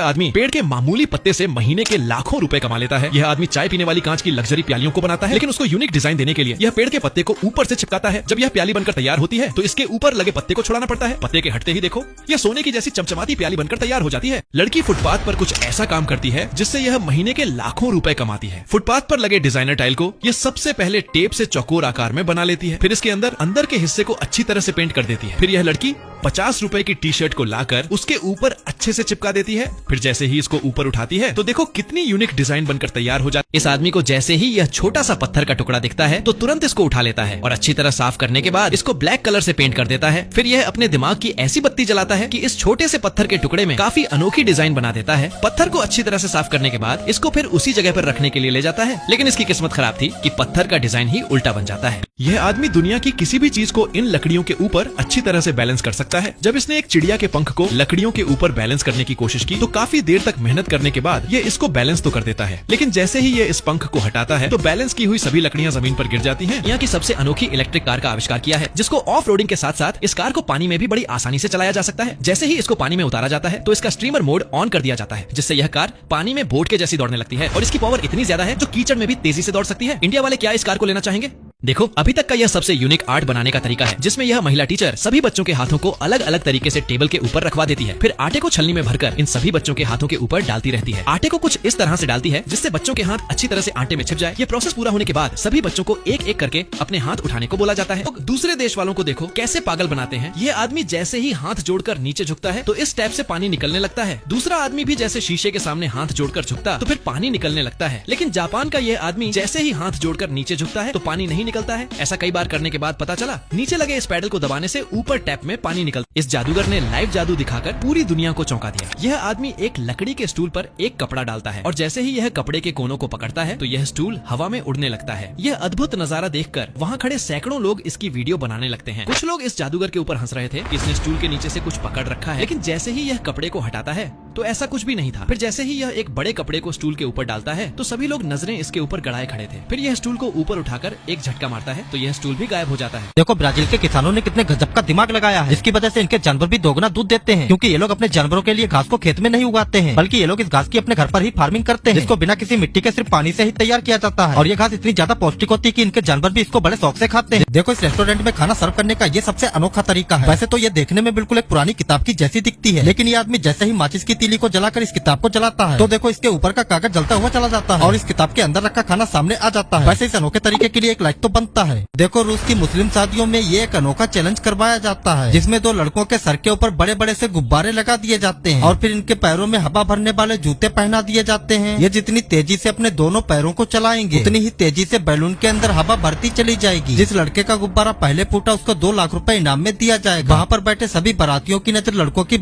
आदमी पेड़ के मामूली पत्ते से महीने के लाखों रुपए कमा लेता है। यह आदमी चाय पीने वाली कांच की लग्जरी प्यालियों को बनाता है, लेकिन उसको यूनिक डिजाइन देने के लिए यह पेड़ के पत्ते को ऊपर से चिपकाता है। जब यह प्याली बनकर तैयार होती है तो इसके ऊपर लगे पत्ते को छुड़ाना पड़ता है। पत्ते के हटते ही देखो यह सोने की जैसी चमचमाती प्याली बनकर तैयार हो जाती है। लड़की फुटपाथ पर कुछ ऐसा काम करती है जिससे यह महीने के लाखों रुपए कमाती है। फुटपाथ पर लगे डिजाइनर टाइल को यह सबसे पहले टेप से चौकोर आकार में बना लेती है, फिर इसके अंदर के हिस्से को अच्छी तरह से पेंट कर देती है। फिर यह लड़की 50 रुपए की टी शर्ट को लाकर उसके ऊपर अच्छे से चिपका देती है। फिर जैसे ही इसको ऊपर उठाती है तो देखो कितनी यूनिक डिजाइन बनकर तैयार हो जाती है। इस आदमी को जैसे ही यह छोटा सा पत्थर का टुकड़ा दिखता है तो तुरंत इसको उठा लेता है और अच्छी तरह साफ करने के बाद इसको ब्लैक कलर से पेंट कर देता है। फिर यह अपने दिमाग की ऐसी बत्ती जलाता है कि इस छोटे से पत्थर के टुकड़े में काफी अनोखी डिजाइन बना देता है। पत्थर को अच्छी तरह से साफ करने के बाद इसको फिर उसी जगह पर रखने के लिए ले जाता है, लेकिन इसकी किस्मत खराब थी कि पत्थर का डिजाइन ही उल्टा बन जाता है। यह आदमी दुनिया की किसी भी चीज को इन लकड़ियों के ऊपर अच्छी तरह से बैलेंस कर सकता है। जब इसने एक चिड़िया के पंख को लकड़ियों के ऊपर बैलेंस करने की कोशिश की तो काफी देर तक मेहनत करने के बाद ये इसको बैलेंस तो कर देता है, लेकिन जैसे ही ये इस पंख को हटाता है तो बैलेंस की हुई सभी लकड़ियां जमीन पर गिर जाती हैं। यहाँ की सबसे अनोखी इलेक्ट्रिक कार का आविष्कार किया है, जिसको ऑफ रोडिंग के साथ साथ इस कार को पानी में भी बड़ी आसानी से चलाया जा सकता है। जैसे ही इसको पानी में उतारा जाता है तो इसका स्ट्रीमर मोड ऑन कर दिया जाता है, जिससे यह कार पानी में बोट के जैसी दौड़ने लगती है और इसकी पावर इतनी ज्यादा है जो कीचड़ में भी तेजी से दौड़ सकती है। इंडिया वाले क्या इस कार को लेना चाहेंगे? देखो, अभी तक का यह सबसे यूनिक आर्ट बनाने का तरीका है, जिसमें यह महिला टीचर सभी बच्चों के हाथों को अलग अलग तरीके से टेबल के ऊपर रखवा देती है। फिर आटे को छलनी में भरकर इन सभी बच्चों के हाथों के ऊपर डालती रहती है। आटे को कुछ इस तरह से डालती है जिससे बच्चों के हाथ अच्छी तरह से आटे में छिप जाए। ये प्रोसेस पूरा होने के बाद सभी बच्चों को एक एक करके अपने हाथ उठाने को बोला जाता है। तो दूसरे देश वालों को देखो कैसे पागल बनाते हैं। ये आदमी जैसे ही हाथ जोड़कर नीचे झुकता है तो इस टैप से पानी निकलने लगता है। दूसरा आदमी भी जैसे शीशे के सामने हाथ जोड़कर झुकता तो फिर पानी निकलने लगता है, लेकिन जापान का यह आदमी जैसे ही हाथ जोड़कर नीचे झुकता है तो पानी नहीं निकलता है। ऐसा कई बार करने के बाद पता चला नीचे लगे इस पैडल को दबाने से ऊपर टैप में पानी निकलता। इस जादूगर ने लाइव जादू दिखाकर पूरी दुनिया को चौंका दिया। यह आदमी एक लकड़ी के स्टूल पर एक कपड़ा डालता है और जैसे ही यह कपड़े के कोनों को पकड़ता है तो यह स्टूल हवा में उड़ने लगता है। यह अद्भुत नजारा देखकर वहाँ खड़े सैकड़ों लोग इसकी वीडियो बनाने लगते हैं। कुछ लोग इस जादूगर के ऊपर हंस रहे थे कि इसने स्टूल के नीचे से कुछ पकड़ रखा है, लेकिन जैसे ही यह कपड़े को हटाता है तो ऐसा कुछ भी नहीं था। फिर जैसे ही यह एक बड़े कपड़े को स्टूल के ऊपर डालता है तो सभी लोग नजरें इसके ऊपर गड़ाए खड़े थे। फिर यह स्टूल को ऊपर उठाकर एक झटका मारता है तो यह स्टूल भी गायब हो जाता है। देखो, ब्राजील के किसानों ने कितने गजब का दिमाग लगाया है। इसकी वजह से इनके जानवर भी दोगुना दूध देते हैं, क्योंकि ये लोग अपने जानवरों के लिए घास को खेत में नहीं उगाते हैं, बल्कि ये लोग इस घास की अपने घर पर ही फार्मिंग करते हैं, जिसको बिना किसी मिट्टी के सिर्फ पानी से ही तैयार किया जाता है। और ये घास इतनी ज्यादा पौष्टिक होती है कि इनके जानवर भी इसको बड़े शौक से खाते हैं। देखो, इस रेस्टोरेंट में खाना सर्व करने का ये सबसे अनोखा तरीका है। वैसे तो ये देखने में बिल्कुल एक पुरानी किताब की जैसी दिखती है, लेकिन ये आदमी जैसे ही माचिस की तीली को जलाकर इस किताब को जलाता है तो देखो इसके ऊपर का कागज जलता हुआ चला जाता है और इस किताब के अंदर रखा खाना सामने आ जाता है। वैसे इस अनोखे तरीके के लिए एक लाइक तो बनता है। देखो, रूस की मुस्लिम शादियों में ये एक अनोखा चैलेंज करवाया जाता है, जिसमें दो लड़कों के सर के ऊपर बड़े बड़े से गुब्बारे लगा दिए जाते हैं और फिर इनके पैरों में हवा भरने वाले जूते पहना दिए जाते हैं। ये जितनी तेजी से अपने दोनों पैरों को चलाएंगे उतनी ही तेजी से बैलून के अंदर हवा भरती चली जाएगी। जिस लड़के का गुब्बारा पहले फूटा उसको 2 लाख रुपए इनाम में दिया जाएगा। वहाँ पर बैठे सभी बारातियों की नजर लड़कों की